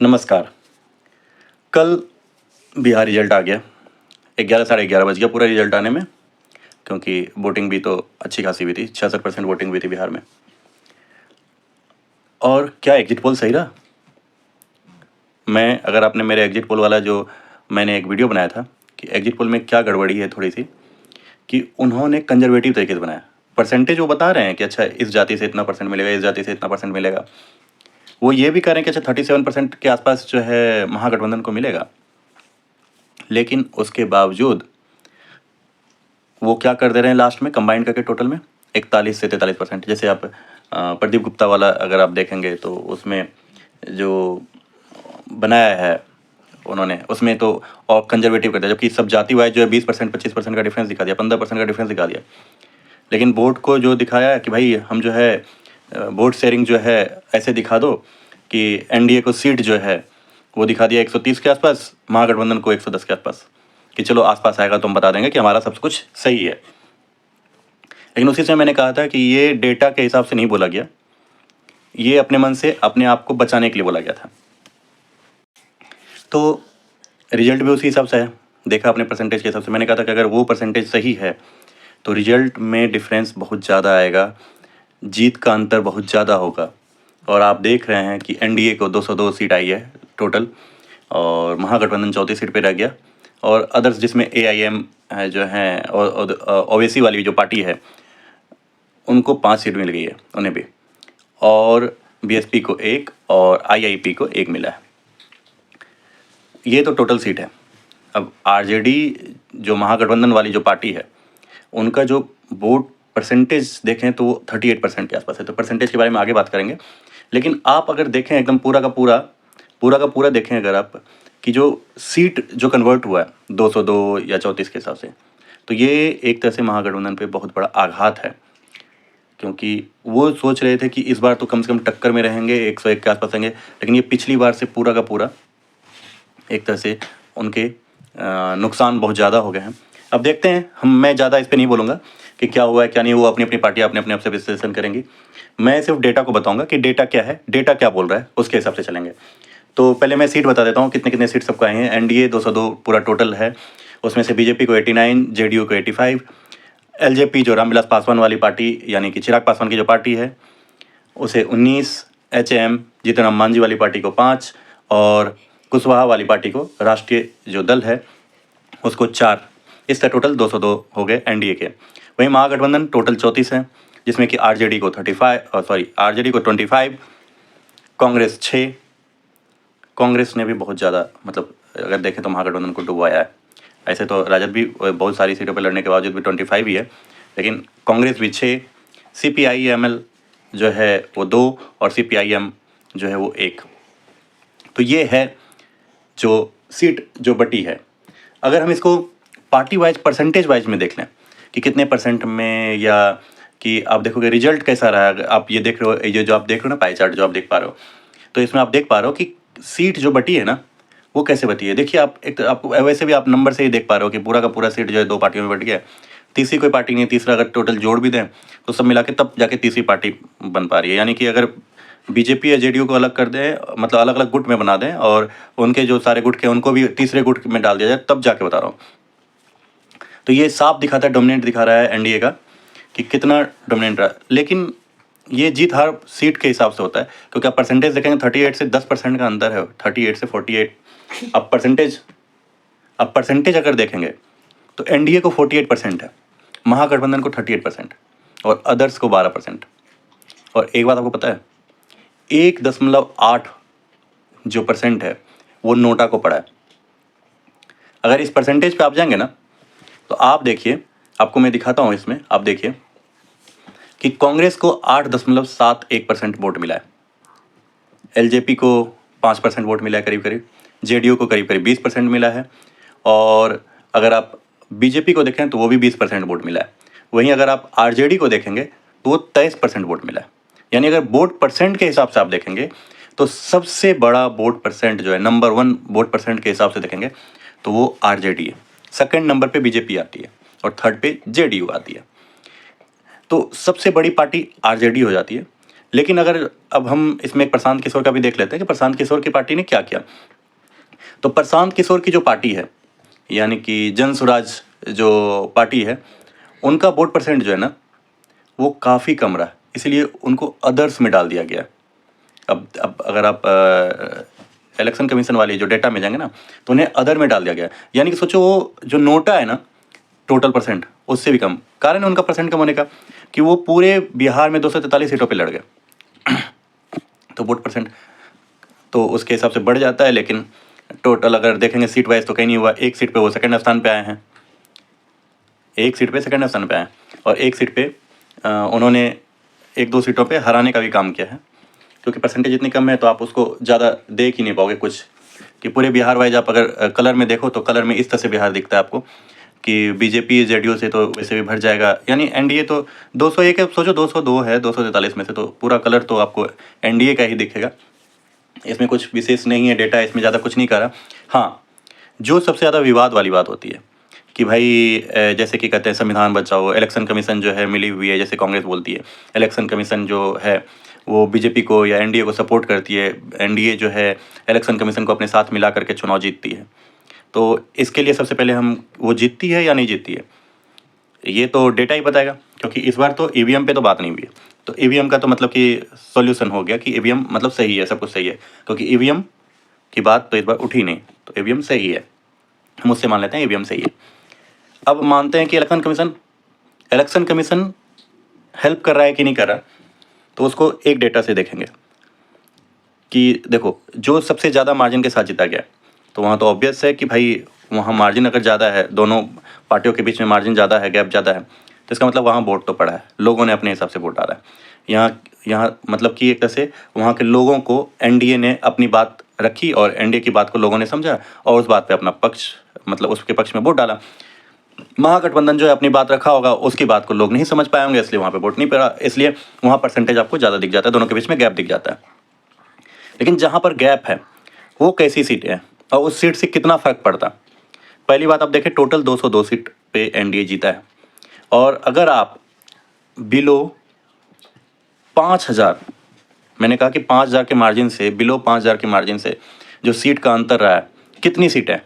नमस्कार। कल बिहार रिजल्ट आ गया। 11 साढ़े 11 बज गया पूरा रिजल्ट आने में, क्योंकि वोटिंग भी तो अच्छी खासी हुई थी। 66% वोटिंग हुई थी बिहार में। और क्या एग्जिट पोल सही रहा? अगर आपने मेरे एग्जिट पोल वाला जो मैंने एक वीडियो बनाया था कि एग्जिट पोल में क्या गड़बड़ी है थोड़ी सी, कि उन्होंने कंजर्वेटिव तरीके से बनाया। परसेंटेज वो बता रहे हैं कि अच्छा इस जाति से इतना परसेंट मिलेगा, इस जाति से इतना परसेंट मिलेगा। वो ये भी कह रहे हैं कि अच्छा 37% के आसपास जो है महागठबंधन को मिलेगा। लेकिन उसके बावजूद वो क्या कर दे रहे हैं लास्ट में कंबाइन करके टोटल में 41 से 43%। जैसे आप प्रदीप गुप्ता वाला अगर आप देखेंगे तो उसमें जो बनाया है उन्होंने, उसमें तो और कंजर्वेटिव कर दिया, जबकि सब जाति वाइज जो है 20% 25% का डिफरेंस दिखा दिया, 15% का डिफरेंस दिखा दिया। लेकिन बोर्ड को जो दिखाया है कि भाई हम जो है वोट शेयरिंग जो है ऐसे दिखा दो कि एनडीए को सीट जो है वो दिखा दिया 130 के आसपास, महागठबंधन को 110 के आसपास, कि चलो आसपास आएगा तो हम बता देंगे कि हमारा सब कुछ सही है। लेकिन उसी समय मैंने कहा था कि ये डेटा के हिसाब से नहीं बोला गया, ये अपने मन से अपने आप को बचाने के लिए बोला गया था। तो रिजल्ट भी उसी हिसाब से है, देखा अपने परसेंटेज के हिसाब से। मैंने कहा था कि अगर वो परसेंटेज सही है तो रिजल्ट में डिफरेंस बहुत ज़्यादा आएगा, जीत का अंतर बहुत ज़्यादा होगा। और आप देख रहे हैं कि एनडीए को 202 सीट आई है टोटल, और महागठबंधन 34 सीट पे रह गया। और अदर्स जिसमें एआईएम है जो हैं और ओवैसी वाली जो पार्टी है उनको 5 सीट मिल गई है उन्हें भी, और बीएसपी को 1 और आईआईपी को 1 मिला है। ये तो टोटल सीट है। अब आरजेडी जो महागठबंधन वाली जो पार्टी है उनका जो वोट परसेंटेज देखें तो वो 38% के आसपास है। तो परसेंटेज के बारे में आगे बात करेंगे। लेकिन आप अगर देखें एकदम पूरा का पूरा देखें अगर आप, कि जो सीट जो कन्वर्ट हुआ है 202 या 34 के हिसाब से, तो ये एक तरह से महागठबंधन पे बहुत बड़ा आघात है। क्योंकि वो सोच रहे थे कि इस बार तो कम से कम टक्कर में रहेंगे, 101 के आसपास रहेंगे, लेकिन ये पिछली बार से पूरा का पूरा एक तरह से उनके नुकसान बहुत ज़्यादा हो गए हैं। अब देखते हैं, मैं ज़्यादा इस पर नहीं बोलूँगा कि क्या हुआ है क्या नहीं हुआ, अपनी अपनी पार्टियाँ अपने अपने आप से विश्लेषण करेंगी। मैं सिर्फ डेटा को बताऊँगा कि डेटा क्या है, डेटा क्या बोल रहा है, उसके हिसाब से चलेंगे। तो पहले मैं सीट बता देता हूँ कितने कितने सीट सबको आए हैं। एनडीए 202 पूरा टोटल है, उसमें से बीजेपी को 89, जेडीयू को 85, एलजेपी जो रामविलास पासवान वाली पार्टी यानी कि चिराग पासवान की जो पार्टी है उसे 19, एचएम जीतन राम मांझी वाली पार्टी को 5, और कुशवाहा वाली पार्टी को राष्ट्रीय जो दल है उसको 4। इसका टोटल 202 हो गए एनडीए के। वहीं महागठबंधन टोटल 34 है, जिसमें कि आरजेडी को 25, कांग्रेस 6। कांग्रेस ने भी बहुत ज़्यादा, मतलब अगर देखें तो महागठबंधन को डुबवाया है। ऐसे तो राजद भी बहुत सारी सीटों पर लड़ने के बावजूद भी 25 ही है, लेकिन कांग्रेस भी 6, सीपीआईएमएल जो है वो 2 और सीपीआईएम जो है वो 1। तो ये है जो सीट जो बटी है। अगर हम इसको पार्टी वाइज परसेंटेज वाइज में देख लें कि कितने परसेंट में, या कि आप देखोगे रिजल्ट कैसा रहा। आप ये देख रहे हो, ये जो आप देख रहे हो ना पाई चार्ट जो आप देख पा रहे हो, तो इसमें आप देख पा रहे हो कि सीट जो बटी है ना वो कैसे बटी है। देखिए आप एक तो आपको वैसे भी आप नंबर से ही देख पा रहे हो कि पूरा का पूरा सीट जो है 2 पार्टियों में बट गया है। तीसरी कोई पार्टी नहीं, तीसरा अगर टोटल जोड़ भी दें तो सब मिला के तब जाके तीसरी पार्टी बन पा रही है। यानी कि अगर बीजेपी या जेडीयू को अलग कर दें, मतलब अलग अलग गुट में बना दें, और उनके जो सारे गुट के उनको भी तीसरे गुट में डाल दिया जाए, तब जाके बता रहा हूँ। तो ये साफ दिखाता है, डोमिनेट दिखा रहा है एनडीए का कि कितना डोमिनेंट रहा। लेकिन ये जीत हार सीट के हिसाब से होता है, क्योंकि आप परसेंटेज देखेंगे 38 से 10% का अंतर है, 38 से 48। अब परसेंटेज अगर देखेंगे तो एनडीए को 48% है, महागठबंधन को 38% और अदर्स को 12%। और एक बात आपको पता है, 1.8 जो परसेंट है वो नोटा को पड़ा है। अगर इस परसेंटेज पे आप जाएंगे ना तो आप देखिए, आपको मैं दिखाता हूँ इसमें, आप देखिए कि कांग्रेस को 8.71% वोट मिला है, एलजेपी को 5% वोट मिला है करीब करीब, जेडीयू को करीब करीब 20% मिला है, और अगर आप बीजेपी को देखें तो वो भी 20% वोट मिला है। वहीं अगर आप आरजेडी को देखेंगे तो वो 23% वोट मिला है। यानी अगर वोट परसेंट के हिसाब से आप देखेंगे तो सबसे बड़ा वोट परसेंट जो है, नंबर 1 वोट परसेंट के हिसाब से देखेंगे तो वो आरजेडी है। सेकंड नंबर पे बीजेपी आती है और थर्ड पे जेडीयू आती है। तो सबसे बड़ी पार्टी आरजेडी हो जाती है। लेकिन अगर अब हम इसमें एक प्रशांत किशोर का भी देख लेते हैं कि प्रशांत किशोर की पार्टी ने क्या किया। तो प्रशांत किशोर की जो पार्टी है, यानी कि जन स्वराज जो पार्टी है, उनका वोट परसेंट जो है ना वो काफ़ी कम रहा, इसलिए उनको अदर्स में डाल दिया गया। अब अगर आप इलेक्शन कमीशन वाले जो डेटा में जाएंगे ना तो उन्हें अदर में डाल दिया गया, यानी कि सोचो वो जो नोटा है ना टोटल परसेंट उससे भी कम। कारण है उनका परसेंट कम होने का कि वो पूरे बिहार में 243 सीटों पे लड़ गए तो वोट परसेंट तो उसके हिसाब से बढ़ जाता है। लेकिन टोटल अगर देखेंगे सीट वाइज तो कहीं नहीं हुआ। एक सीट पे वो सेकंड स्थान पे आए हैं, एक सीट पे सेकंड स्थान पे आए और एक सीट पे उन्होंने 1-2 सीटों पे हराने का भी काम किया है, क्योंकि परसेंटेज इतनी कम है तो आप उसको ज़्यादा देख ही नहीं पाओगे कुछ। कि पूरे बिहार वाइज आप अगर कलर में देखो तो कलर में इस तरह से बिहार दिखता है आपको कि बीजेपी जेडीयू से तो वैसे भी भर जाएगा, यानी एनडीए तो 201 है, सोचो 202 है 243 में से, तो पूरा कलर तो आपको एनडीए का ही दिखेगा। इसमें कुछ विशेष नहीं है, डेटा इसमें ज़्यादा कुछ नहीं करा। हाँ, जो सबसे ज़्यादा विवाद वाली बात होती है कि भाई जैसे कि कहते हैं संविधान बचाओ, इलेक्शन कमीशन जो है मिली हुई है, जैसे कांग्रेस बोलती है इलेक्शन कमीशन जो है वो बीजेपी को या एनडीए को सपोर्ट करती है, एनडीए जो है इलेक्शन कमीशन को अपने साथ मिला करके चुनाव जीतती है। तो इसके लिए सबसे पहले हम वो जीतती है या नहीं जीतती है ये तो डेटा ही बताएगा, क्योंकि इस बार तो ईवीएम पे तो बात नहीं हुई है। तो ईवीएम का तो मतलब कि सॉल्यूशन हो गया कि ईवीएम मतलब सही है, सब कुछ सही है, क्योंकि ईवीएम की बात तो इस बार उठी नहीं, तो ईवीएम सही है, हम उससे मान लेते हैं ईवीएम सही है। अब मानते हैं कि इलेक्शन कमीशन हेल्प कर रहा है कि नहीं कर रहा, तो उसको एक डेटा से देखेंगे कि देखो जो सबसे ज़्यादा मार्जिन के साथ जीता गया तो वहाँ तो ऑब्वियस है कि भाई वहाँ मार्जिन अगर ज़्यादा है, दोनों पार्टियों के बीच में मार्जिन ज़्यादा है, गैप ज़्यादा है, तो इसका मतलब वहाँ वोट तो पड़ा है, लोगों ने अपने हिसाब से वोट डाला है। यहाँ मतलब कि एक तरह से वहाँ के लोगों को एनडीए ने अपनी बात रखी और एनडीए की बात को लोगों ने समझा और उस बात पे अपना पक्ष मतलब उसके पक्ष में वोट डाला। महागठबंधन जो है अपनी बात रखा होगा, उसकी बात को लोग नहीं समझ पाए होंगे, इसलिए वहाँ पे वोट नहीं पड़ा, इसलिए वहाँ परसेंटेज आपको ज़्यादा दिख जाता है, दोनों के बीच में गैप दिख जाता है। लेकिन जहाँ पर गैप है वो कैसी सीटें हैं और उस सीट से कितना फ़र्क पड़ता है। पहली बात आप देखें, टोटल 202 सीट पे एनडीए जीता है और अगर आप बिलो 5,000, मैंने कहा कि 5,000 के मार्जिन से, बिलो 5,000 के मार्जिन से जो सीट का अंतर रहा है, कितनी सीट है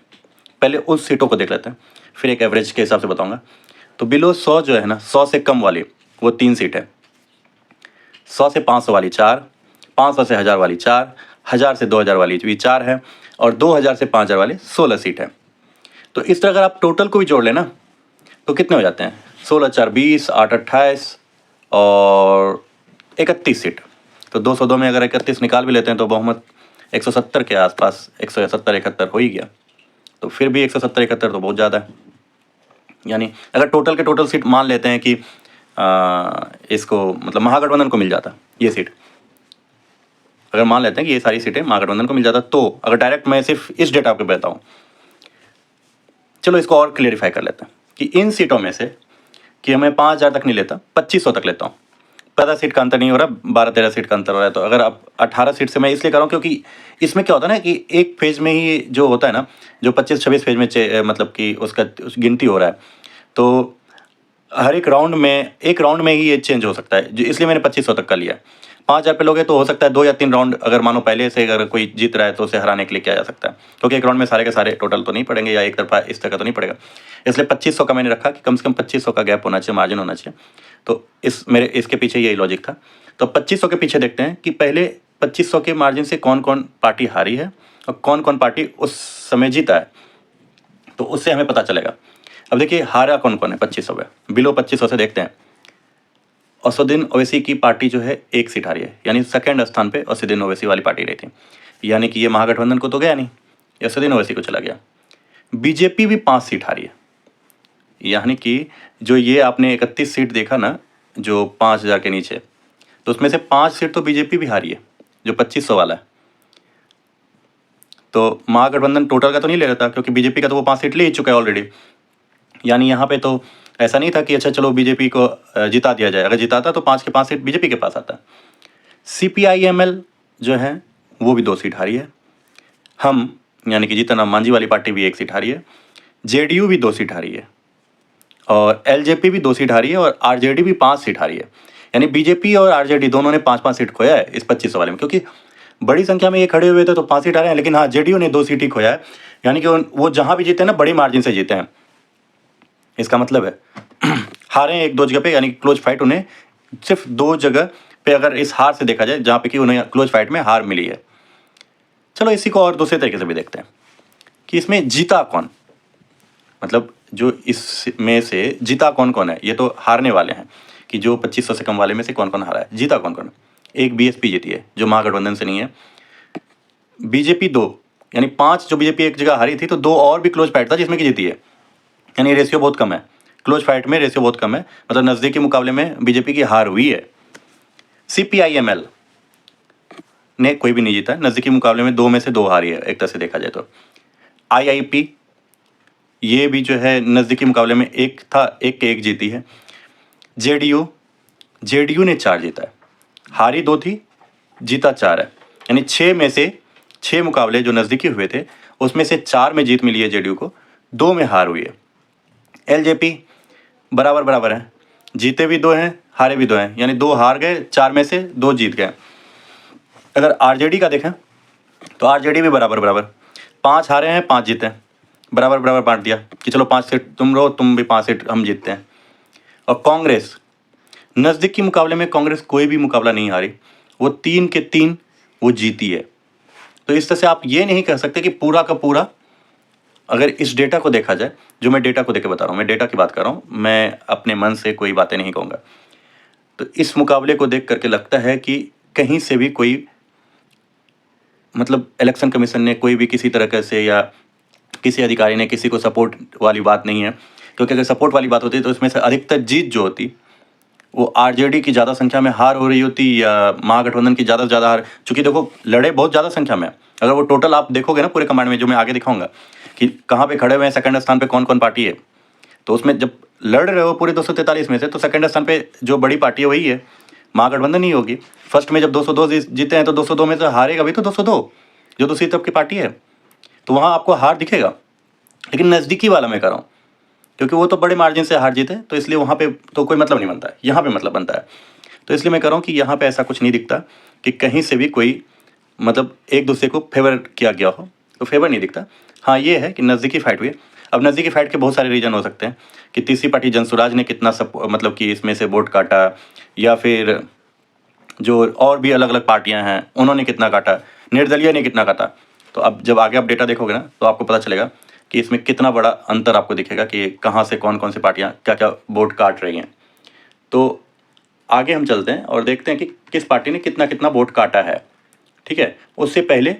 पहले उस सीटों को देख लेते हैं, फिर एक एवरेज के हिसाब से बताऊंगा। तो बिलो 100 जो है ना, 100 से कम वाली वो 3 सीट है, 100 से 500 वाली 4, 500 से 1000 वाली 4, 1000 से 2000 वाली भी 4 है और 2000 से 5000 वाले 16 सीट है। तो इस तरह अगर आप टोटल को भी जोड़ लेना तो कितने हो जाते हैं, 16 4 20, 8 28 और 31 सीट। तो 202 में अगर 31 निकाल भी लेते हैं तो बहुमत 170 के आसपास, 170 71 हो ही गया। तो फिर भी 170 71 तो बहुत ज़्यादा है, यानी अगर टोटल के टोटल सीट मान लेते हैं कि इसको मतलब महागठबंधन को मिल जाता ये सीट, अगर मान लेते हैं कि ये सारी सीटें महागठबंधन को मिल जाता, तो अगर डायरेक्ट मैं सिर्फ इस डेटा पे बताऊं, चलो इसको और क्लियरिफाई कर लेते हैं कि इन सीटों में से कि मैं 5,000 तक नहीं लेता, 2500 तक लेता हूँ, 15 सीट का अंतर नहीं हो रहा, 12-13 सीट का अंतर हो रहा है। तो अगर आप 18 सीट से मैं इसलिए कर रहा हूँ क्योंकि इसमें क्या होता है ना कि एक फेज में ही जो होता है ना, जो 25-26 फेज में मतलब कि उसका गिनती हो रहा है, तो हर एक राउंड में ही ये चेंज हो सकता है, जो इसलिए मैंने 2500 तक का लिया। 5,000 पे लोगे तो हो सकता है 2 या 3 राउंड, अगर मानो पहले से अगर कोई जीत रहा है तो उसे हराने के लिए किया जा सकता है, क्योंकि एक राउंड में सारे के सारे टोटल तो नहीं पड़ेंगे या एक तरफा इस तरह का तो नहीं पड़ेगा। इसलिए 2500 का मैंने रखा कि कम से कम 2500 का गैप होना चाहिए, मार्जिन होना चाहिए। तो इसके पीछे यही लॉजिक था। तो 2500 के पीछे देखते हैं कि पहले 2500 के मार्जिन से कौन कौन पार्टी हारी है और कौन कौन पार्टी उस समय जीता है, तो उससे हमें पता चलेगा। अब देखिए हारा कौन कौन है 2500 पे, बिलो 2500 से देखते हैं। असदुद्दीन ओवैसी की पार्टी जो है 1 सीट हारी है, यानी सेकंड स्थान पे असदुद्दीन ओवैसी वाली पार्टी रही थी, यानी कि ये महागठबंधन को तो गया नहीं, ये असदुद्दीन ओवैसी को चला गया। बीजेपी भी 5 सीट हारी है, यानी कि जो ये आपने 31 सीट देखा ना जो 5,000 के नीचे, तो उसमें से 5 सीट तो बीजेपी भी हारी है जो 2500 वाला है। तो महागठबंधन टोटल का तो नहीं ले रहा था, क्योंकि बीजेपी का तो वो 5 सीट ले ही चुका है ऑलरेडी। यानी यहाँ पे तो ऐसा नहीं था कि अच्छा चलो बीजेपी को जिता दिया जाए, अगर जिताता तो 5 के 5 सीट बीजेपी के पास आता। CPIML जो है वो भी 2 सीट हारी है, हम यानी कि जीतन राम मांझी वाली पार्टी भी 1 सीट हारी है, JDU भी 2 सीट हारी है और LJP भी 2 सीट हारी है और RJD भी 5 सीट हारी है। यानी बीजेपी और आरजेडी दोनों ने 5-5 सीट खोया है इस 2500 वाले में, क्योंकि बड़ी संख्या में ये खड़े हुए थे तो 5 सीट आ रहे हैं, लेकिन हाँ जेडीयू ने 2 सीट ही खोया है, यानी कि वो जहाँ भी जीते हैं ना बड़ी मार्जिन से जीते हैं। इसका मतलब है हारे हैं 1-2 जगह पे, यानी क्लोज फाइट उन्हें सिर्फ 2 जगह पे अगर इस हार से देखा जाए जहाँ पे कि उन्हें क्लोज फाइट में हार मिली है। चलो इसी को और दूसरे तरीके से भी देखते हैं कि इसमें जीता कौन, मतलब जो इसमें से जीता कौन कौन है। ये तो हारने वाले हैं कि जो 2500 से कम वाले में से कौन कौन हारा है, जीता कौन कौन है। एक बीएसपी जीती है जो महागठबंधन से नहीं है, बीजेपी 2, यानी 5 जो बीजेपी एक जगह हारी थी, तो 2 और भी क्लोज फाइट था जिसमें कि जीती है, यानी रेशियो बहुत कम है, क्लोज फाइट में रेशियो बहुत कम है, मतलब नज़दीकी मुकाबले में बीजेपी की हार हुई है। CPIML ने कोई भी नहीं जीता, नज़दीकी मुकाबले में 2 में से 2 हारी है एक तरह से देखा जाए तो। IIP ये भी जो है नज़दीकी मुकाबले में एक था, एक के एक जीती है। जेडीयू ने 4 जीता है, हारी 2 थी, जीता 4 है, यानी 6 में से 6 मुकाबले जो नज़दीकी हुए थे उसमें से 4 में जीत मिली है जेडीयू को, 2 में हार हुई है। LJP बराबर बराबर है, जीते भी 2 हैं, हारे भी 2 हैं, यानी 2 हार गए, 4 में से 2 जीत गए। अगर आरजेडी का देखें तो आरजेडी भी बराबर बराबर, 5 हारे हैं, 5 जीते हैं, बराबर बराबर बांट दिया कि चलो 5 सीट तुम रहो, तुम भी 5 सीट हम जीतते हैं। और कांग्रेस नज़दीकी मुकाबले में कांग्रेस कोई भी मुकाबला नहीं हारी, वो 3 के 3 वो जीती है। तो इस तरह से आप ये नहीं कह सकते कि पूरा का पूरा, अगर इस डेटा को देखा जाए, जो मैं डेटा को देख के बता रहा हूँ, मैं डेटा की बात कर रहा हूँ, मैं अपने मन से कोई बातें नहीं कहूँगा। तो इस मुकाबले को देख करके लगता है कि कहीं से भी कोई, मतलब इलेक्शन कमीशन ने कोई भी किसी तरह से या किसी अधिकारी ने किसी को सपोर्ट वाली बात नहीं है, क्योंकि अगर सपोर्ट वाली बात होती तो इसमें से अधिकतर जीत जो होती वो आरजेडी की ज़्यादा संख्या में हार हो रही होती या महागठबंधन की ज़्यादा से ज़्यादा हार, चूँकि देखो लड़े बहुत ज़्यादा संख्या में। अगर वो टोटल आप देखोगे ना पूरे कमांड में, जो मैं आगे दिखाऊंगा कि कहाँ पे खड़े हुए हैं, सेकंड स्थान पे कौन कौन पार्टी है, तो उसमें जब लड़ रहे हो पूरे 243 में से, तो सेकंड स्थान पे जो बड़ी पार्टी है वही है, महागठबंधन ही होगी। फर्स्ट में जब 202 जीते हैं तो 202 में से हारेगा भी तो 202 जो दूसरी तरफ की पार्टी है, तो वहाँ आपको हार दिखेगा। लेकिन नज़दीकी वाला मैं कर रहा हूँ क्योंकि वो तो बड़े मार्जिन से हार जीते, तो इसलिए वहाँ पे तो कोई मतलब नहीं बनता है, यहाँ पे मतलब बनता है। तो इसलिए मैं कह रहा हूँ कि यहाँ पे ऐसा कुछ नहीं दिखता कि कहीं से भी कोई मतलब एक दूसरे को फेवर किया गया हो, तो फेवर नहीं दिखता। हाँ ये है कि नज़दीकी फाइट हुई। अब नज़दीकी फाइट के बहुत सारे रीजन हो सकते हैं कि तीसरी पार्टी जनसुराज ने कितना मतलब कि इसमें से वोट काटा, या फिर जो और भी अलग अलग पार्टियां हैं उन्होंने कितना काटा, निर्दलीय ने कितना काटा। तो अब जब आगे आप डेटा देखोगे ना तो आपको पता चलेगा कि इसमें कितना बड़ा अंतर आपको दिखेगा कि कहाँ से कौन कौन सी पार्टियां क्या क्या वोट काट रही हैं। तो आगे हम चलते हैं और देखते हैं कि किस पार्टी ने कितना कितना वोट काटा है। ठीक है, उससे पहले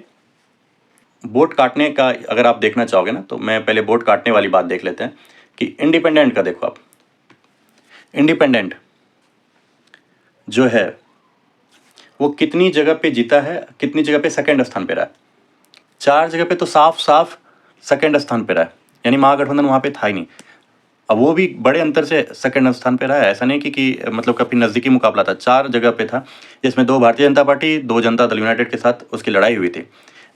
वोट काटने का अगर आप देखना चाहोगे ना, तो मैं पहले वोट काटने वाली बात देख लेते हैं कि इंडिपेंडेंट का देखो आप। इंडिपेंडेंट जो है वो कितनी जगह पे जीता है, कितनी जगह पे सेकंड स्थान पे रहा है। 4 जगह पे तो साफ साफ सेकंड स्थान पे रहा है, यानी महागठबंधन वहाँ पे था ही नहीं। अब वो भी बड़े अंतर से सेकंड स्थान पे रहा है, ऐसा नहीं कि मतलब काफ़ी नज़दीकी मुकाबला था। 4 जगह पे था, जिसमें 2 भारतीय जनता पार्टी, 2 जनता दल यूनाइटेड के साथ उसकी लड़ाई हुई थी।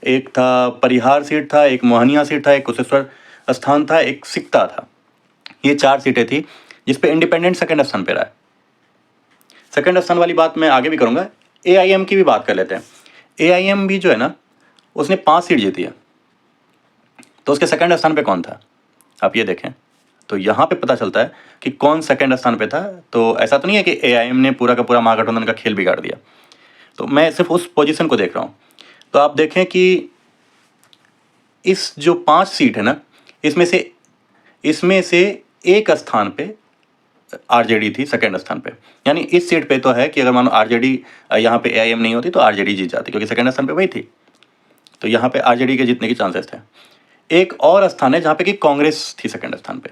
एक था परिहार सीट था, एक मोहनिया सीट था, एक कुशेश्वर स्थान था, एक सिकता था। ये 4 सीटें थी जिसपे इंडिपेंडेंट सेकंड स्थान पे रहा है। सेकंड स्थान वाली बात मैं आगे भी करूँगा। AIM की भी बात कर लेते हैं। AIM भी जो है ना, उसने 5 सीट जीती है, तो उसके सेकंड स्थान पे कौन था आप ये देखें, तो यहाँ पे पता चलता है कि कौन सेकंड स्थान पे था। तो ऐसा तो नहीं है कि AIM ने पूरा का पूरा महागठबंधन का खेल बिगाड़ दिया, तो मैं सिर्फ उस पोजीशन को देख रहा हूँ। तो आप देखें कि इस जो 5 सीट है ना, इसमें से एक स्थान पे आरजेडी थी सेकंड स्थान पे, यानी इस सीट पे तो है कि अगर मानो आरजेडी यहाँ पे AIM नहीं होती तो आरजेडी जीत जाती, क्योंकि सेकंड स्थान पे वही थी, तो यहाँ पे आरजेडी के जीतने के चांसेस थे। एक और स्थान है जहाँ पे कि कांग्रेस थी सेकंड स्थान पे,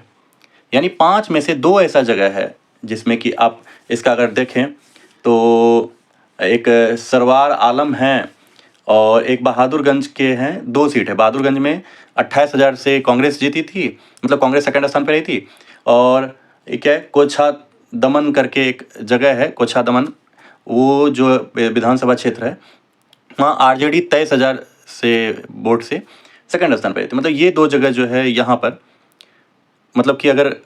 यानी 5 में से 2 ऐसा जगह है जिसमें कि आप इसका अगर देखें तो एक सरवार आलम है और एक बहादुरगंज के हैं, 2 सीट है। बहादुरगंज में 28,000 से कांग्रेस जीती थी, मतलब कांग्रेस सेकंड स्थान पे रही थी। और एक है कोछा दमन करके एक जगह है, कोछा दमन, वो जो विधानसभा क्षेत्र है, वहाँ आरजेडी 23,000 से वोट से सेकंड स्थान पे थी। मतलब ये 2 जगह जो है यहाँ पर, मतलब कि अगर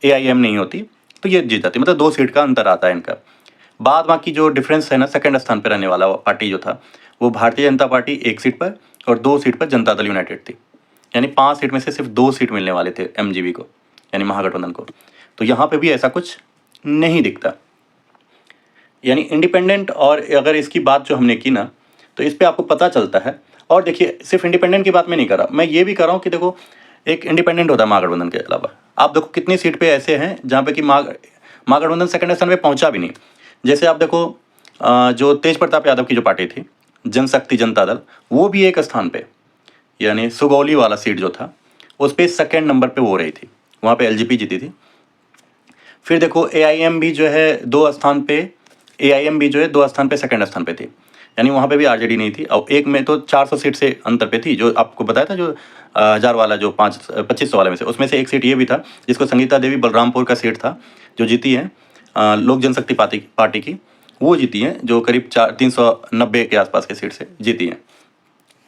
AIM नहीं होती तो ये जीत जाती, मतलब 2 सीट का अंतर आता है इनका। बाद बाकी जो डिफरेंस है ना, सेकंड स्थान पे रहने वाला पार्टी जो था वो भारतीय जनता पार्टी 1 सीट पर और 2 सीट पर जनता दल यूनाइटेड थी। यानी 5 सीट में से सिर्फ 2 सीट मिलने वाले थे एमजीबी को, यानी महागठबंधन को। तो यहाँ पे भी ऐसा कुछ नहीं दिखता। यानी इंडिपेंडेंट, और अगर इसकी बात जो हमने की ना, तो इस पे आपको पता चलता है। और देखिए, सिर्फ इंडिपेंडेंट की बात मैं नहीं कर रहा, मैं ये भी कर रहा हूँ कि देखो एक इंडिपेंडेंट होता है महागठबंधन के अलावा। आप देखो कितनी सीट पे ऐसे हैं जहाँ पे कि महागठबंधन सेकंड स्थान पे पहुंचा भी नहीं। जैसे आप देखो जो तेज प्रताप यादव की जो पार्टी थी, जनशक्ति जनता दल, वो भी एक स्थान पे, यानी सुगौली वाला सीट जो था उस पर सेकेंड नंबर पे वो रही थी, वहाँ पे एलजेपी जीती थी। फिर देखो एआईएम भी जो है 2 स्थान पे, एआईएम भी जो है 2 स्थान पे सेकंड स्थान पे थी, यानी वहाँ पे भी आरजेडी नहीं थी। और एक में तो 400 सीट से अंतर पे थी, जो आपको बताया था, जो 1000 वाला, जो 2500 वाले में से, उसमें से एक सीट ये भी था जिसको संगीता देवी बलरामपुर का सीट था, जो जीती है लोक जनशक्ति पार्टी की, वो जीती है, जो करीब 390 के आसपास के सीट से जीती है।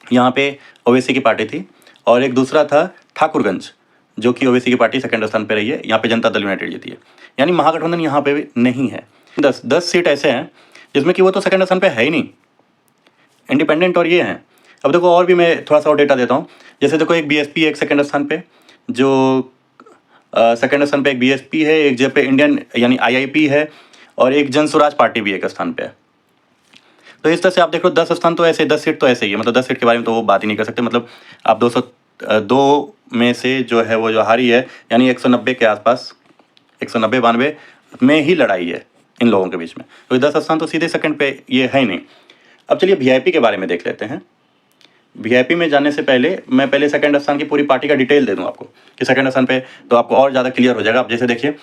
यहाँ पे ओवैसी की पार्टी थी, और एक दूसरा था ठाकुरगंज, जो कि ओवैसी की पार्टी सेकंड स्थान पे रही है। यहाँ पे जनता दल यूनाइटेड जीती है। यानी महागठबंधन यहाँ पे भी नहीं है। 10 सीट ऐसे हैं जिसमें कि वो तो सेकंड स्थान पे है ही नहीं, इंडिपेंडेंट और ये हैं। अब देखो और भी मैं थोड़ा सा और डेटा देता हूँ। जैसे देखो एक बीएसपी एक सेकंड स्थान पे, जो सेकंड स्थान पे एक बीएसपी है, एक जगह पे इंडियन यानी आईआईपी है, और एक जन स्वराज पार्टी भी एक स्थान पे है। तो इस तरह से आप देख लो 10 स्थान तो ऐसे, 10 सीट तो ऐसे ही है। मतलब 10 सीट के बारे में तो वो बात ही नहीं कर सकते। मतलब आप 202 में से जो है वो जो हारी है, यानी 190 के आसपास, 190-92 में ही लड़ाई है इन लोगों के बीच में। तो 10 स्थान तो सीधे सेकंड पे ये है ही नहीं। अब चलिए वीआईपी के बारे में देख लेते हैं। वीआईपी में जाने से पहले मैं पहले सेकंड स्थान की पूरी पार्टी का डिटेल दे दूं आपको, कि सेकंड स्थान पे तो आपको और ज़्यादा क्लियर हो जाएगा। आप जैसे देखिए,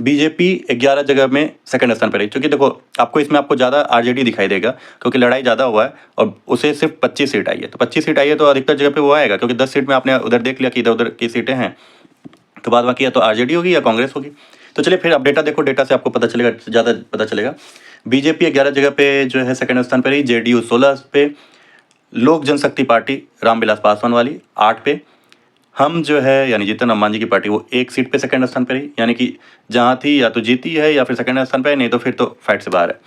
बीजेपी 11 जगह में सेकंड स्थान पर रही, क्योंकि देखो आपको इसमें आपको ज़्यादा आरजेडी दिखाई देगा, क्योंकि लड़ाई ज़्यादा हुआ है और उसे सिर्फ 25 सीट आई है। तो 25 सीट आई है तो अधिकतर जगह पे वो आएगा, क्योंकि 10 सीट में आपने उधर देख लिया कि इधर उधर की सीटें हैं, तो बाद बाकी या तो आरजेडी होगी या कांग्रेस होगी। तो चलिए फिर अब डेटा देखो, डेटा से आपको पता चलेगा, ज़्यादा पता चलेगा। बीजेपी 11 जगह पे जो है सेकंड स्थान पर रही, जेडीयू 16 पे, लोक जनशक्ति पार्टी रामविलास पासवान वाली 8 पे, हम जो है यानी जीतन राम मांझी की पार्टी वो 1 सीट पे सेकंड स्थान पे रही, यानी कि जहाँ थी या तो जीती है या फिर सेकंड स्थान पे है, नहीं तो फिर तो फाइट से बाहर है।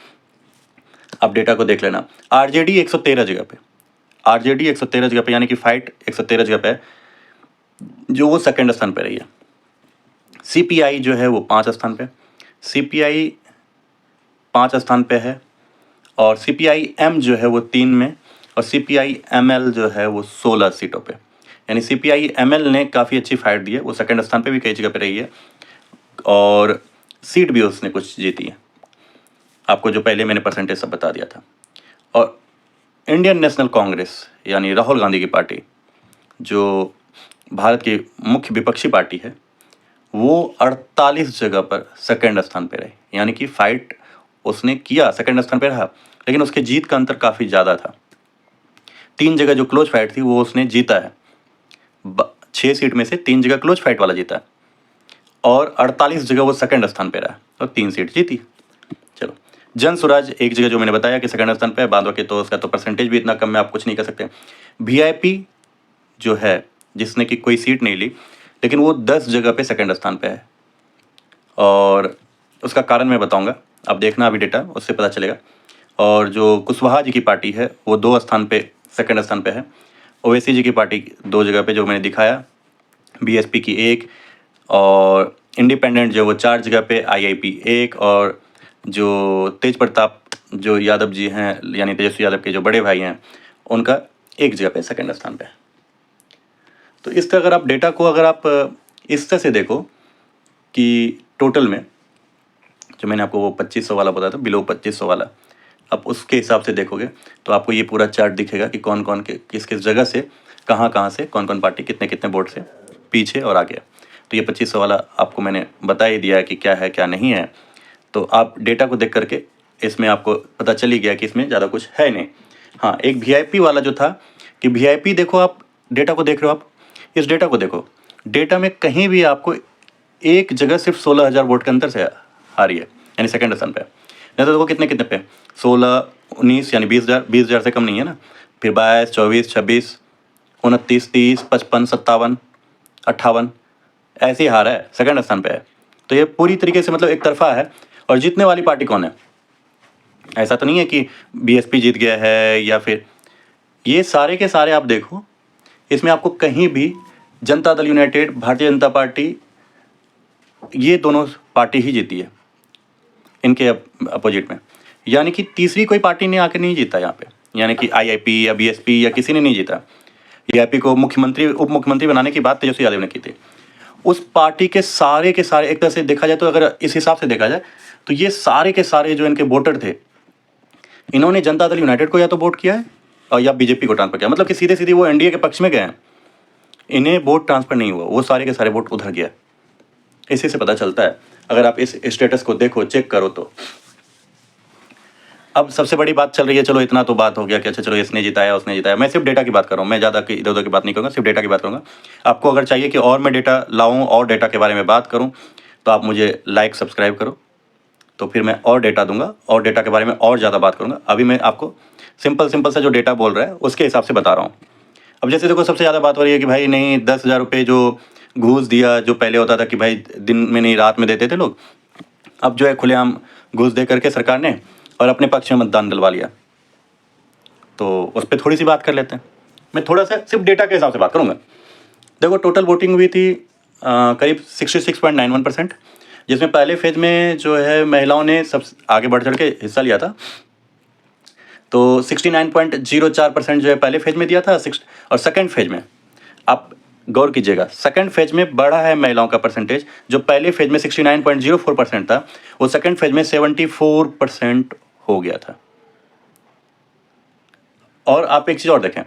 अब डेटा को देख लेना। आरजेडी 113 जगह पे, आरजेडी 113 जगह पे, यानी कि फाइट 113 जगह पे है, जो वो सेकंड स्थान पे रही है। सीपीआई जो है वो 5 स्थान पे, सीपीआई 5 स्थान पे है, और सीपीआई एम जो है वो 3 में, और सीपीआई एमएल जो है वो 16 सीटों पे। यानी सीपीआई एमएल ने काफ़ी अच्छी फाइट दी है, वो सेकंड स्थान पे भी कई जगह पे रही है, और सीट भी उसने कुछ जीती है, आपको जो पहले मैंने परसेंटेज सब बता दिया था। और इंडियन नेशनल कांग्रेस यानी राहुल गांधी की पार्टी, जो भारत की मुख्य विपक्षी पार्टी है, वो 48 जगह पर सेकंड स्थान पे रही, यानी कि फाइट उसने किया, सेकंड स्थान पे रहा, लेकिन उसके जीत का अंतर काफ़ी ज़्यादा था। 3 जगह जो क्लोज फाइट थी वो उसने जीता है, 6 सीट में से 3 जगह क्लोज फाइट वाला जीता है, और 48 जगह वो सेकंड स्थान पे रहा और 3 सीट जीती। चलो, जन स्वराज एक जगह जो मैंने बताया कि सेकंड स्थान पे है, बाद बाकी तो उसका तो परसेंटेज भी इतना कम है, आप कुछ नहीं कर सकते। वीआईपी जो है, जिसने कि कोई सीट नहीं ली, लेकिन वो 10 जगह पे सेकंड स्थान पे है, और उसका कारण मैं बताऊंगा, आप देखना अभी डेटा, उससे पता चलेगा। और जो कुशवाहा जी की पार्टी है वो 2 स्थान पे सेकंड स्थान पे है। ओवैसी जी की पार्टी 2 जगह पे जो मैंने दिखाया, बीएसपी की 1, और इंडिपेंडेंट जो वो 4 जगह पे, आईआईपी 1, और जो तेज प्रताप जो यादव जी हैं, यानी तेजस्वी यादव के जो बड़े भाई हैं, उनका 1 जगह पे सेकंड स्थान पे है। तो इस तरह अगर आप डेटा को अगर आप इस तरह से देखो कि टोटल में जो मैंने आपको वो 2500 वाला बताया था, बिलो 2500 वाला, आप उसके हिसाब से देखोगे तो आपको ये पूरा चार्ट दिखेगा कि कौन कौन के किस किस जगह से, कहाँ कहाँ से, कौन कौन पार्टी कितने कितने वोट से पीछे और आगे। तो ये 2500 वाला आपको मैंने बता ही दिया है कि क्या है क्या नहीं है। तो आप डेटा को देख करके इसमें आपको पता चल ही गया कि इसमें ज़्यादा कुछ है नहीं। हाँ, एक वीआईपी वाला जो था कि वीआईपी देखो, आप डेटा को देख रहे हो, आप इस डेटा को देखो, डेटा में कहीं भी आपको एक जगह सिर्फ 16,000 वोट के अंतर से हारी है, यानी सेकंड स्थान पे। नहीं तो देखो कितने कितने पे, 16, 19, यानी 20,000 से कम नहीं है ना, फिर 22, 24, 26, 29, 30, 55, 57, 58 ऐसे ही हारा है, सेकंड स्थान पे है। तो ये पूरी तरीके से मतलब एक तरफा है। और जीतने वाली पार्टी कौन है? ऐसा तो नहीं है कि बीएसपी जीत गया है या फिर ये सारे के सारे आप देखो, इसमें आपको कहीं भी जनता दल यूनाइटेड, भारतीय जनता पार्टी, ये दोनों पार्टी ही जीती है इनके अपोजिट में। यानी कि तीसरी कोई पार्टी ने आके नहीं जीता यहाँ पे, यानी कि आईआईपी या बीएसपी या किसी ने नहीं जीता। आईआईपी को मुख्यमंत्री उप मुख्यमंत्री बनाने की बात तेजस्वी यादव ने की थी। उस पार्टी के सारे एक तरह से देखा जाए तो, अगर इस हिसाब से देखा जाए तो ये सारे के सारे जो इनके वोटर थे, इन्होंने जनता दल यूनाइटेड को या तो वोट किया है और या बीजेपी को ट्रांसफर किया, मतलब कि सीधे सीधे वो एनडीए के पक्ष में गए हैं, इन्हें वोट ट्रांसफर नहीं हुआ, वो सारे के सारे वोट उधर गया। इसी से पता चलता है, अगर आप इस स्टेटस को देखो, चेक करो तो। अब सबसे बड़ी बात चल रही है, चलो इतना तो बात हो गया कि अच्छा चलो इसने जिताया उसने जिताया, मैं सिर्फ डेटा की बात कर रहा हूँ, मैं ज़्यादा इधर उधर की बात नहीं करूँगा, सिर्फ डेटा की बात करूँगा। आपको अगर चाहिए कि और मैं डेटा लाऊँ और डेटा के बारे में बात करूँ तो आप मुझे लाइक सब्सक्राइब करो, तो फिर मैं और डेटा दूंगा और डेटा के बारे में और ज़्यादा बात करूँगा। अभी मैं आपको सिंपल सा जो डेटा बोल रहा है उसके हिसाब से बता रहा हूँ। अब जैसे देखो, सबसे ज़्यादा बात हो रही है कि भाई नहीं 10,000 रुपये जो घूस दिया, जो पहले होता था कि भाई दिन में नहीं रात में देते थे लोग, अब जो है खुलेआम घूस दे करके सरकार ने और अपने पक्ष में मतदान दिलवा लिया। तो उस पर थोड़ी सी बात कर लेते हैं। मैं थोड़ा सा सिर्फ डेटा के हिसाब से बात करूँगा। देखो, टोटल वोटिंग हुई थी करीब 66.91%, जिसमें पहले फेज में जो है महिलाओं ने सब आगे बढ़ चढ़ के हिस्सा लिया था। तो 69.04% जो है पहले फेज में दिया था, और सेकंड फेज में आप गौर कीजिएगा, सेकंड फेज में बढ़ा है महिलाओं का परसेंटेज। जो पहले फेज में 69.04% था, वो सेकंड फेज में 74% हो गया था। और आप एक चीज़ और देखें,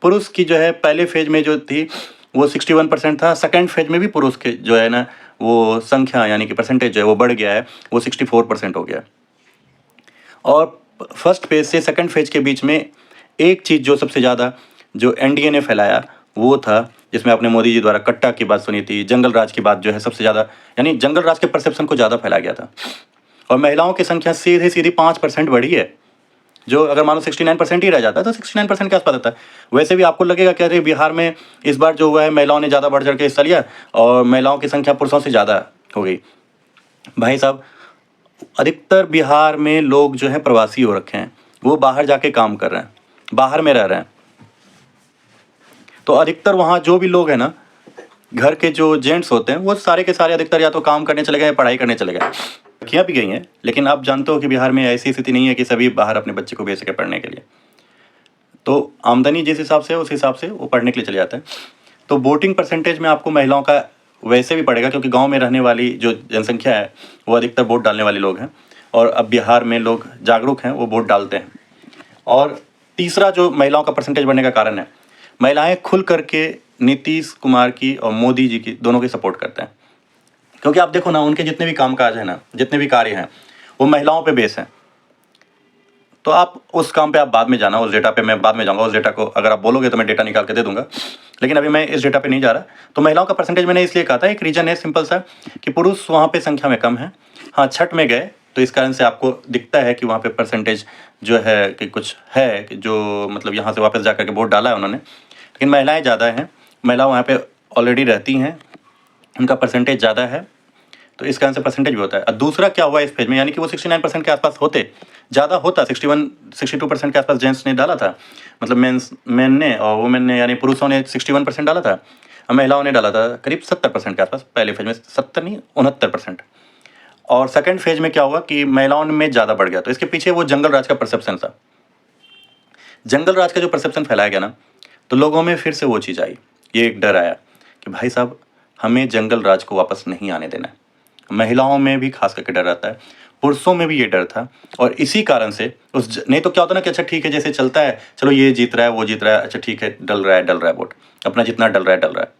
पुरुष की जो है पहले फेज में जो थी वो 61% था, सेकंड फेज में भी पुरुष के जो है ना वो संख्या यानी कि परसेंटेज जो है वो बढ़ गया है, वो 64% हो गया। और फर्स्ट फेज से सेकंड फेज के बीच में एक चीज़ जो सबसे ज़्यादा जो एनडीए ने फैलाया वो था, जिसमें आपने मोदी जी द्वारा कट्टा की बात सुनी थी, जंगल राज की बात जो है सबसे ज़्यादा, यानी जंगल राज के परसेप्शन को ज़्यादा फैला गया था। और महिलाओं की संख्या सीधी 5% बढ़ी है, जो अगर मानो 69% ही रह जाता है तो 69% के आसपास आता है। वैसे भी आपको लगेगा कि अरे बिहार में इस बार जो हुआ है महिलाओं ने ज़्यादा बढ़ चढ़ के हिस्सा लिया और महिलाओं की संख्या पुरुषों से ज़्यादा हो गई। भाई साहब, अधिकतर बिहार में लोग जो है प्रवासी हो रखे हैं, वो बाहर जाके काम कर रहे हैं, बाहर में रह रहे हैं। तो अधिकतर वहाँ जो भी लोग हैं ना, घर के जो जेंट्स होते हैं वो सारे के सारे अधिकतर या तो काम करने चले गए, पढ़ाई करने चले गए। लड़कियाँ भी गई हैं, लेकिन आप जानते हो कि बिहार में ऐसी स्थिति नहीं है कि सभी बाहर अपने बच्चे को भेज सके पढ़ने के लिए। तो आमदनी जिस हिसाब से है उस हिसाब से वो पढ़ने के लिए चले जाते हैं। तो वोटिंग परसेंटेज में आपको महिलाओं का वैसे भी पड़ेगा, क्योंकि गांव में रहने वाली जो जनसंख्या है वो अधिकतर वोट डालने वाले लोग हैं, और अब बिहार में लोग जागरूक हैं, वो वोट डालते हैं। और तीसरा जो महिलाओं का परसेंटेज बढ़ने का कारण है, महिलाएं खुल करके नीतीश कुमार की और मोदी जी की दोनों की सपोर्ट करते हैं। क्योंकि आप देखो ना, उनके जितने भी कामकाज हैं ना, जितने भी कार्य हैं, वो महिलाओं पे बेस हैं। तो आप उस काम पे आप बाद में जाना, उस डेटा पे मैं बाद में जाऊंगा। उस डेटा को अगर आप बोलोगे तो मैं डेटा निकाल के दे दूंगा, लेकिन अभी मैं इस डेटा पे नहीं जा रहा। तो महिलाओं का परसेंटेज मैंने इसलिए कहा था, एक रीज़न है सिंपल सा कि पुरुष वहाँ पे संख्या में कम है। हाँ, छठ में गए तो इस कारण से आपको दिखता है कि वहाँ पे परसेंटेज जो है कि कुछ है कि जो मतलब यहाँ से वापस जा करके वोट डाला है उन्होंने, लेकिन महिलाएँ ज़्यादा हैं, महिला वहाँ पर ऑलरेडी रहती हैं, उनका परसेंटेज ज़्यादा है, तो इस कारण से परसेंटेज भी होता है। और दूसरा क्या हुआ इस पेज में, यानी कि वो 69% के आसपास होते, ज़्यादा होता, 61-62% के आसपास जेंट्स ने डाला था, मतलब मेन ने, और वुमेन ने यानी पुरुषों ने 61% डाला था, और महिलाओं ने डाला था करीब 70% के आसपास। पहले फेज में 70 नहीं 69%। और सेकंड फेज में क्या हुआ कि महिलाओं में ज़्यादा बढ़ गया। तो इसके पीछे वो जंगल राज का परसेप्शन था। जंगल राज का जो परसेप्शन फैलाया गया ना, तो लोगों में फिर से वो चीज़ आई, ये एक डर आया कि भाई साहब हमें जंगल राज को वापस नहीं आने देना है। महिलाओं में भी खास करके डर रहता है, पुरुषों में भी ये डर था। और इसी कारण से नहीं तो क्या होता ना कि अच्छा ठीक है, जैसे चलता है, चलो ये जीत रहा है वो जीत रहा है, अच्छा ठीक है, डल रहा है वोट, अपना जितना डल रहा है।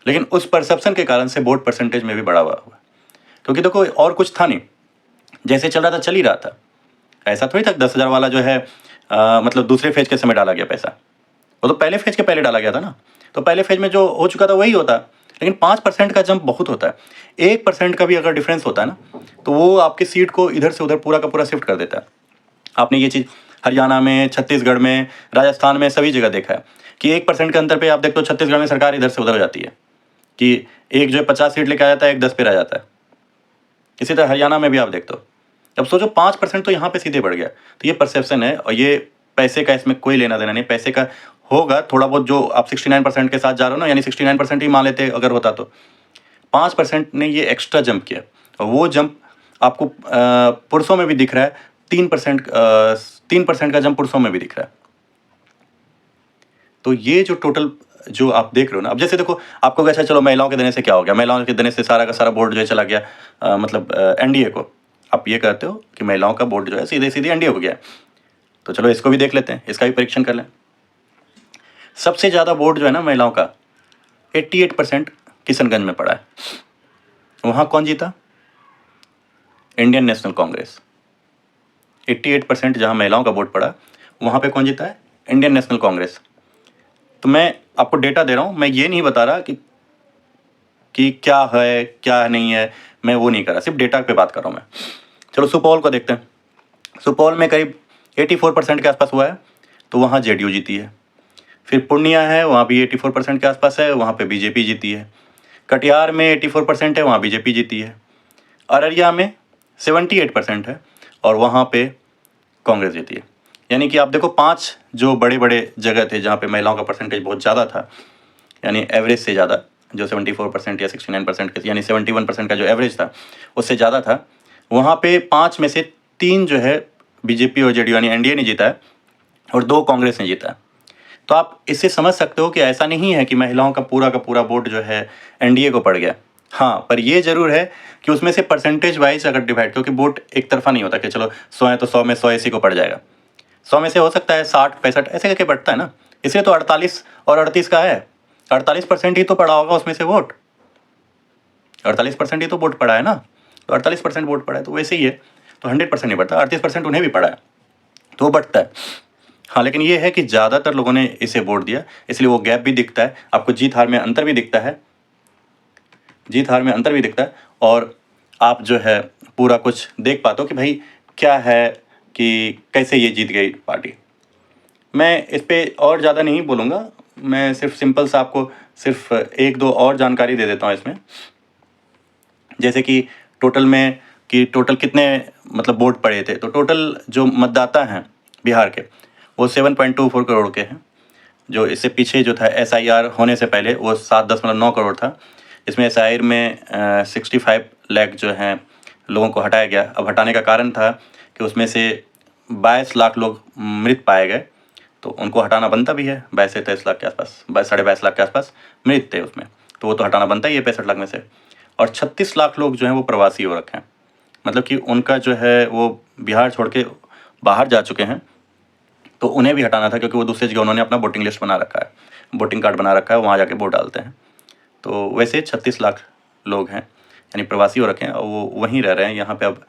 लेकिन उस परसेप्शन के कारण से वोट परसेंटेज में भी बढ़ा हुआ, क्योंकि देखो और कुछ था नहीं, जैसे चल रहा था चल ही रहा था। ऐसा थोड़ी था 10,000 वाला जो है मतलब दूसरे फेज के समय डाला गया पैसा, वो तो पहले फेज के पहले डाला गया था ना। तो पहले फेज में जो हो चुका था वही होता, लेकिन 5% का जंप बहुत होता है। 1% का भी अगर डिफरेंस होता है ना, तो वो आपकी सीट को इधर से उधर पूरा का पूरा शिफ्ट कर देता है। आपने ये चीज़ हरियाणा में, छत्तीसगढ़ में, राजस्थान में सभी जगह देखा है कि 1% के अंतर पे आप देखते हो छत्तीसगढ़ में सरकार इधर से उधर हो जाती है, कि एक जो है 50 सीट लेके आ जाता है, एक 10 पे रह जाता है। इसी तरह हरियाणा में भी आप देखते हो, अब सोचो 5% तो यहाँ पे सीधे बढ़ गया। तो ये परसेप्शन है और ये पैसे का इसमें कोई लेना देना नहीं। पैसे का होगा थोड़ा बहुत, जो आप 69% के साथ जा रहे हो ना, यानी 69% ही मान लेते अगर होता तो 5% ने ये एक्स्ट्रा जंप किया, और वो जंप आपको पुरुषों में भी दिख रहा है। 3% का जंप पुरुषों में भी दिख रहा है। तो ये जो टोटल जो आप देख रहे हो ना, अब जैसे देखो आपको अच्छा चलो महिलाओं के देने से क्या हो गया, महिलाओं के देने से सारा का सारा वोट जो है चला गया मतलब एनडीए को। आप ये कहते हो कि महिलाओं का वोट जो है सीधे सीधे एनडीए को गया। तो चलो इसको भी देख लेते हैं, इसका भी परीक्षण कर लें। सबसे ज़्यादा वोट जो है ना महिलाओं का 88% किशनगंज में पड़ा है। वहाँ कौन जीता? Indian national Congress. 88% जहाँ महिलाओं का वोट पड़ा, वहाँ पे कौन जीता है? Indian national Congress. तो मैं आपको डेटा दे रहा हूँ, मैं ये नहीं बता रहा कि क्या है क्या नहीं है, मैं वो नहीं कर रहा, सिर्फ डेटा पे बात कर रहा हूँ मैं। चलो सुपौल को देखते हैं। सुपौल में करीब 84% के आसपास हुआ है, तो वहाँ जेडीयू जीती है। फिर पूर्णिया है, वहाँ भी 84% के आसपास है, वहाँ पे बीजेपी जीती है। कटिहार में 84% है, वहाँ बीजेपी जीती है। अररिया में 78% है और वहाँ पे कांग्रेस जीती है। यानी कि आप देखो 5 जो बड़े बड़े जगह थे जहाँ पे महिलाओं का परसेंटेज बहुत ज़्यादा था, यानी एवरेज से ज़्यादा, जो 74% या 69% के, यानी 71% का जो एवरेज था उससे ज़्यादा था, वहाँ पे 5 में से 3 जो है बीजेपी और जेडीयू यानी एनडीए ने जीता है और 2 कांग्रेस ने जीता है। तो आप इससे समझ सकते हो कि ऐसा नहीं है कि महिलाओं का पूरा वोट जो है एनडीए को पड़ गया। हाँ, पर ये ज़रूर है कि उसमें से परसेंटेज वाइज अगर डिवाइड, क्योंकि वोट एक तरफा नहीं होता कि चलो 100 है तो 100 में 100 इसी को पड़ जाएगा। 100 में से हो सकता है 60-65 ऐसे करके बढ़ता है ना, इसलिए तो 48 और 38 का है। 48% ही तो पड़ा होगा उसमें से वोट, 48% ही तो वोट पड़ा है ना, तो 48% वोट पड़ा है, तो वैसे ही है। तो 100% नहीं बढ़ता, 38% उन्हें भी पड़ा है तो वो बढ़ता है। हाँ, लेकिन ये है कि ज़्यादातर लोगों ने इसे वोट दिया, इसलिए वो गैप भी दिखता है आपको, जीत हार में अंतर भी दिखता है, जीत हार में अंतर भी दिखता है। और आप जो है पूरा कुछ देख पाते हो कि भाई क्या है कि कैसे ये जीत गई पार्टी। मैं इस पर और ज़्यादा नहीं बोलूँगा, मैं सिर्फ सिंपल सा आपको सिर्फ 1-2 और जानकारी दे देता हूँ इसमें। जैसे कि टोटल कितने मतलब वोट पड़े थे, तो टोटल जो मतदाता हैं बिहार के वो 7.24 करोड़ के हैं। जो इससे पीछे जो था एसआईआर होने से पहले वो 7.9 करोड़ था। इसमें एसआईआर में 65 लाख जो हैं लोगों को हटाया गया। अब हटाने का कारण था कि उसमें से 22 लाख लोग मृत पाए गए, तो उनको हटाना बनता भी है। 22 से 23 लाख के आसपास, 22-22.5 लाख के आसपास मृत थे उसमें, तो वो तो हटाना बनता ही है 65 लाख में से। और 36 लाख लोग जो हैं वो प्रवासी हो रखे हैं, मतलब कि उनका जो है वो बिहार छोड़ के बाहर जा चुके हैं, तो उन्हें भी हटाना था, क्योंकि वो दूसरी जगह उन्होंने अपना वोटिंग लिस्ट बना रखा है, वोटिंग कार्ड बना रखा है, वहाँ जाके वोट डालते हैं। तो वैसे 36 लाख लोग हैं यानी प्रवासी हो रखे हैं, और वो वहीं रह रहे हैं। यहाँ पे अब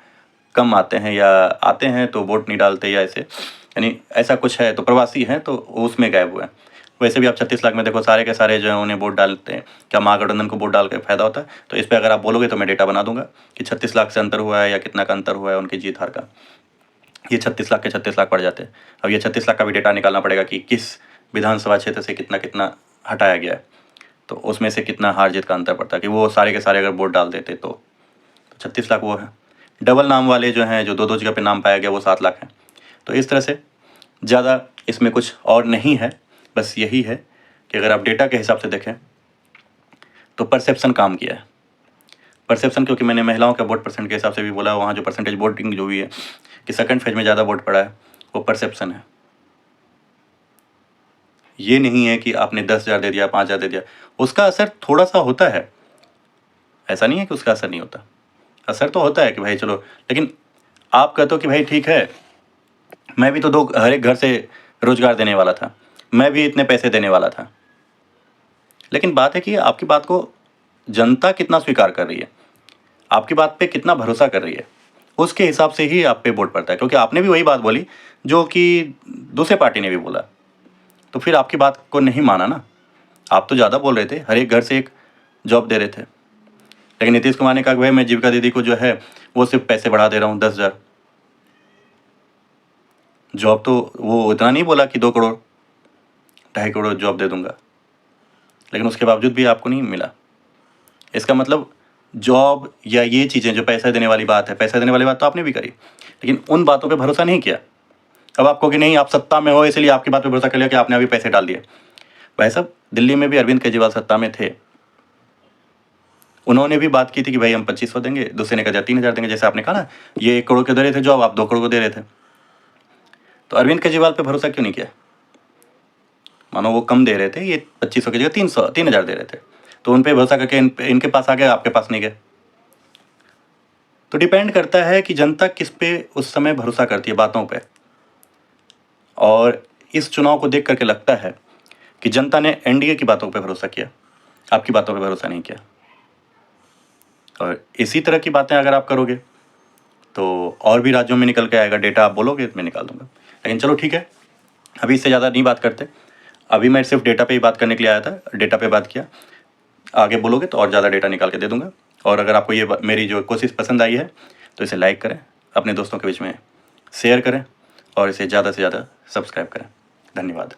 कम आते हैं या आते हैं तो वोट नहीं डालते या ऐसे, यानी ऐसा कुछ है, तो प्रवासी हैं तो उसमें गायब हुए हैं। वैसे भी आप 36 लाख में देखो सारे के सारे जो है उन्हें वोट डालते हैं। क्या महागठबंधन को वोट डाल के फ़ायदा होता है? तो इस पर अगर आप बोलोगे तो मैं डेटा बना दूंगा कि 36 लाख से अंतर हुआ है या कितना का अंतर हुआ है उनकी जीत हार का। ये 36 लाख के 36 लाख पड़ जाते हैं। अब ये 36 लाख का भी डेटा निकालना पड़ेगा कि किस विधानसभा क्षेत्र से कितना कितना हटाया गया है, तो उसमें से कितना हार जीत का अंतर पड़ता है, कि वो सारे के सारे अगर वोट डाल देते तो 36 लाख वो है। डबल नाम वाले जो हैं, जो 2-2 जगह पे नाम पाया गया, वो 7 लाख हैं। तो इस तरह से ज़्यादा इसमें कुछ और नहीं है, बस यही है कि अगर आप डेटा के हिसाब से देखें तो परसेप्शन काम किया है। परसेप्शन, क्योंकि मैंने महिलाओं का वोट परसेंट के हिसाब से भी बोला, वहाँ जो परसेंटेज वोटिंग जो हुई है कि सेकंड फेज में ज़्यादा वोट पड़ा है, वो परसेप्शन है। ये नहीं है कि आपने 10,000 दे दिया, 5,000 दे दिया, उसका असर थोड़ा सा होता है, ऐसा नहीं है कि उसका असर नहीं होता, असर तो होता है कि भाई चलो। लेकिन आप कहते हो कि भाई ठीक है, मैं भी तो हर एक घर से रोजगार देने वाला था, मैं भी इतने पैसे देने वाला था, लेकिन बात है कि आपकी बात को जनता कितना स्वीकार कर रही है, आपकी बात पे कितना भरोसा कर रही है, उसके हिसाब से ही आप पे वोट पड़ता है। क्योंकि आपने भी वही बात बोली जो कि दूसरे पार्टी ने भी बोला, तो फिर आपकी बात को नहीं माना ना। आप तो ज़्यादा बोल रहे थे, हर एक घर से एक जॉब दे रहे थे, लेकिन नीतीश कुमार ने कहा कि भाई मैं जीविका दीदी को जो है वो सिर्फ पैसे बढ़ा दे रहा हूँ 10,000। जॉब तो वो इतना नहीं बोला कि 2 करोड़ 2.5 करोड़ जॉब दे दूंगा, लेकिन उसके बावजूद भी आपको नहीं मिला। इसका मतलब जॉब या ये चीज़ें जो पैसा देने वाली बात है, पैसा देने वाली बात तो आपने भी करी, लेकिन उन बातों पे भरोसा नहीं किया। अब आप कहोगे नहीं आप सत्ता में हो इसलिए आपकी बात पे भरोसा कर लिया कि आपने अभी पैसे डाल दिए। भाई साहब, दिल्ली में भी अरविंद केजरीवाल सत्ता में थे, उन्होंने भी बात की थी कि भाई हम 2500 देंगे, दूसरे ने कहा 3000 देंगे, जैसे आपने कहा ना ये 1 करोड़ के दे रहे थे जॉब, आप 2 करोड़ को दे रहे थे। तो अरविंद केजरीवाल पे भरोसा क्यों नहीं किया? मानो वो कम दे रहे थे, ये 2500 की जगह 3000 दे रहे थे, तो उन पे भरोसा करके इनके पास आ गए, आपके पास नहीं गए। तो डिपेंड करता है कि जनता किस पे उस समय भरोसा करती है, बातों पे। और इस चुनाव को देख करके लगता है कि जनता ने एनडीए की बातों पे भरोसा किया, आपकी बातों पे भरोसा नहीं किया। और इसी तरह की बातें अगर आप करोगे तो और भी राज्यों में निकल के आएगा। डेटा आप बोलोगे तो मैं निकाल दूंगा, लेकिन चलो ठीक है, अभी इससे ज़्यादा नहीं बात करते। अभी मैं सिर्फ डेटा पे ही बात करने के लिए आया था, डेटा पे बात किया। आगे बोलोगे तो और ज़्यादा डेटा निकाल के दे दूंगा। और अगर आपको ये मेरी जो कोशिश पसंद आई है तो इसे लाइक करें, अपने दोस्तों के बीच में शेयर करें और इसे ज़्यादा से ज़्यादा सब्सक्राइब करें। धन्यवाद।